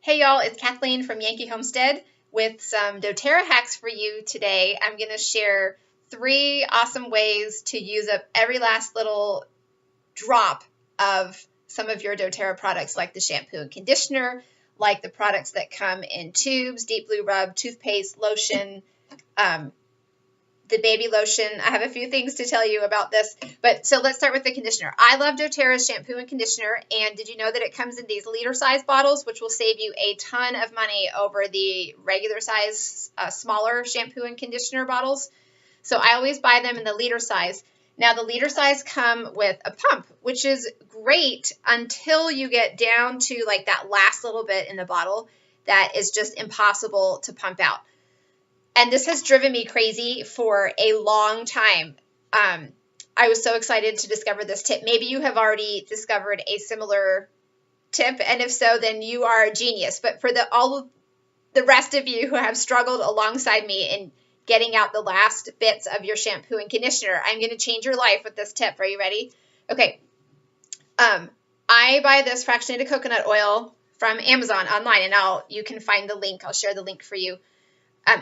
Hey y'all, it's Kathleen from Yankee Homestead with some doTERRA hacks for you today. I'm going to share 3 awesome ways to use up every last little drop of some of your doTERRA products, like the shampoo and conditioner, like the products that come in tubes, deep blue rub, toothpaste, lotion, the baby lotion. I have a few things to tell you about this, but so let's start with the conditioner. I love doTERRA's shampoo and conditioner, and did you know that it comes in these liter size bottles, which will save you a ton of money over the regular size, smaller shampoo and conditioner bottles? So I always buy them in the liter size. Now the liter size come with a pump, which is great until you get down to like that last little bit in the bottle that is just impossible to pump out. And this has driven me crazy for a long time. I was so excited to discover this tip. Maybe you have already discovered a similar tip, and if so, then you are a genius. But for all of the rest of you who have struggled alongside me in getting out the last bits of your shampoo and conditioner, I'm going to change your life with this tip. Are you ready? Okay. I buy this fractionated coconut oil from Amazon online, and you can find the link. I'll share the link for you.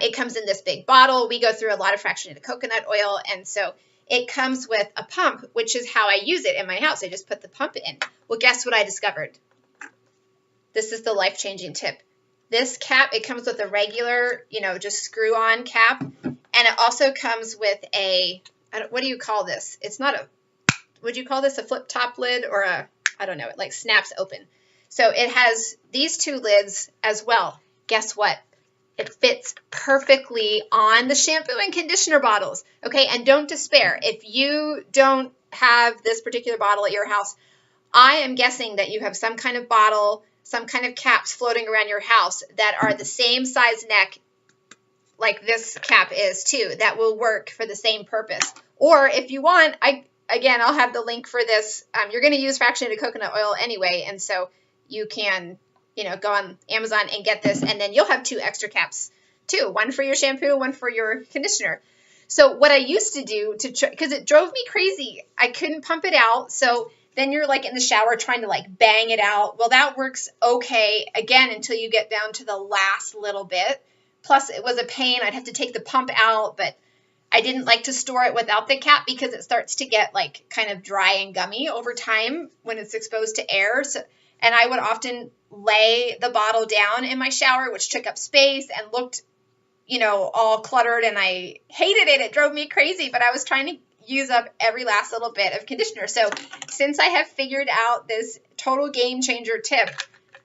It comes in this big bottle. We go through a lot of fractionated coconut oil, and so it comes with a pump, which is how I use it in my house. I just put the pump in. Well, guess what I discovered? This is the life-changing tip. This cap, it comes with a regular, just screw-on cap, and it also comes with what do you call this? It's not would you call this a flip-top lid or I don't know, it like snaps open. So it has these 2 lids as well. Guess what? It fits perfectly on the shampoo and conditioner bottles. Okay, and don't despair. If you don't have this particular bottle at your house, I am guessing that you have some kind of bottle, some kind of caps floating around your house that are the same size neck like this cap is too, that will work for the same purpose. Or if you want, I'll have the link for this. You're going to use fractionated coconut oil anyway, and so you can go on Amazon and get this, and then you'll have 2 extra caps too, one for your shampoo, one for your conditioner. So what I used to do because it drove me crazy, I couldn't pump it out. So then you're like in the shower trying to like bang it out. Well, that works okay again until you get down to the last little bit. Plus it was a pain. I'd have to take the pump out, but I didn't like to store it without the cap because it starts to get like kind of dry and gummy over time when it's exposed to air. And I would often lay the bottle down in my shower, which took up space and looked, all cluttered, and I hated it. It drove me crazy, but I was trying to use up every last little bit of conditioner. So since I have figured out this total game changer tip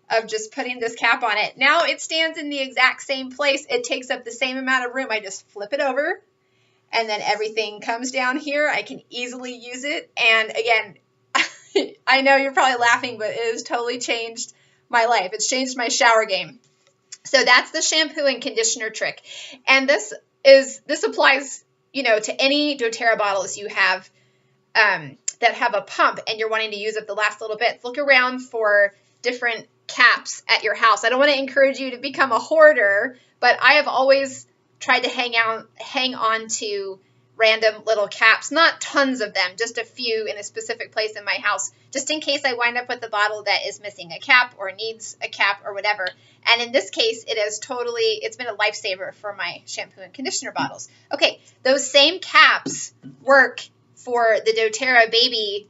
of just putting this cap on it, now it stands in the exact same place. It takes up the same amount of room. I just flip it over, and then everything comes down here. I can easily use it. And again, I know you're probably laughing, but it has totally changed my life. It's changed my shower game. So that's the shampoo and conditioner trick. And this applies, to any doTERRA bottles you have that have a pump and you're wanting to use up the last little bits. Look around for different caps at your house. I don't want to encourage you to become a hoarder, but I have always tried to hang on to random little caps, not tons of them, just a few in a specific place in my house, just in case I wind up with a bottle that is missing a cap or needs a cap or whatever. And in this case, it's been a lifesaver for my shampoo and conditioner bottles. Okay, those same caps work for the doTERRA baby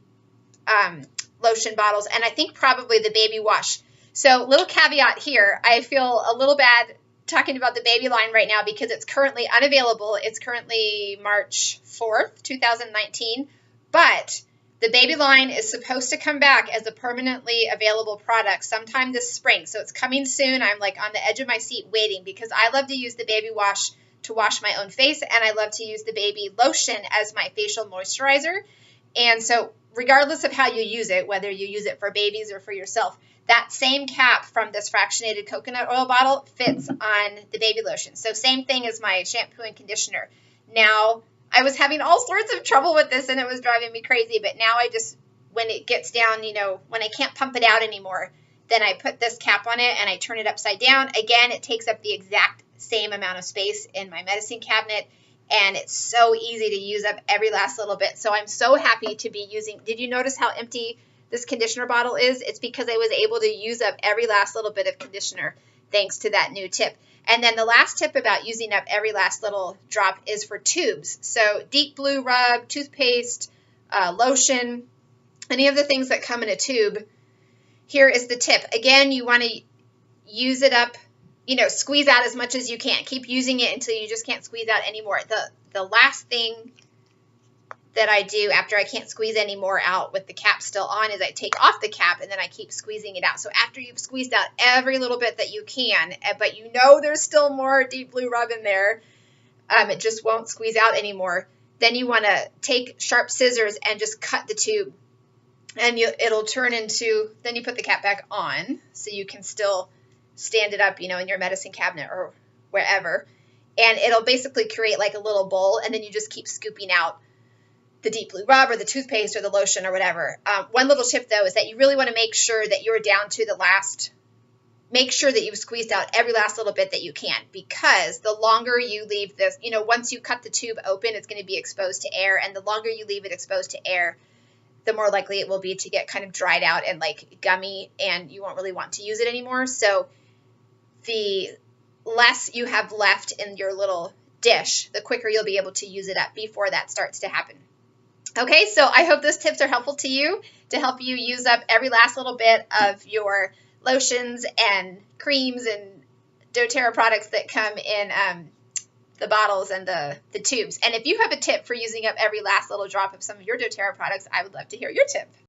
lotion bottles, and I think probably the baby wash. So little caveat here, I feel a little bad talking about the baby line right now because it's currently unavailable. It's currently March 4th, 2019, but the baby line is supposed to come back as a permanently available product sometime this spring. So it's coming soon. I'm like on the edge of my seat waiting because I love to use the baby wash to wash my own face, and I love to use the baby lotion as my facial moisturizer. And so regardless of how you use it, whether you use it for babies or for yourself, that same cap from this fractionated coconut oil bottle fits on the baby lotion. So same thing as my shampoo and conditioner. Now, I was having all sorts of trouble with this and it was driving me crazy, but now when it gets down, when I can't pump it out anymore, then I put this cap on it and I turn it upside down. Again, it takes up the exact same amount of space in my medicine cabinet, and it's so easy to use up every last little bit. So I'm so happy to be using. Did you notice how empty this conditioner bottle is, it's because I was able to use up every last little bit of conditioner thanks to that new tip. And then the last tip about using up every last little drop is for tubes. So deep blue rub, toothpaste, lotion, any of the things that come in a tube. Here is the tip. Again, you want to use it up, you know, squeeze out as much as you can. Keep using it until you just can't squeeze out anymore. The last thing that I do after I can't squeeze any more out with the cap still on is I take off the cap and then I keep squeezing it out. So after you've squeezed out every little bit that you can, but you know there's still more deep blue rub in there, it just won't squeeze out anymore, then you want to take sharp scissors and just cut the tube. And it'll turn into, then you put the cap back on so you can still stand it up, you know, in your medicine cabinet or wherever. And it'll basically create like a little bowl, and then you just keep scooping out the deep blue rub or the toothpaste or the lotion or whatever. One little tip, though, is that you really want to make sure that you're down to the last, make sure that you've squeezed out every last little bit that you can, because the longer you leave this, you know, once you cut the tube open, it's going to be exposed to air, and the longer you leave it exposed to air, the more likely it will be to get kind of dried out and like gummy, and you won't really want to use it anymore. So the less you have left in your little dish, the quicker you'll be able to use it up before that starts to happen. Okay, so I hope those tips are helpful to you to help you use up every last little bit of your lotions and creams and doTERRA products that come in the bottles and the tubes. And if you have a tip for using up every last little drop of some of your doTERRA products, I would love to hear your tip.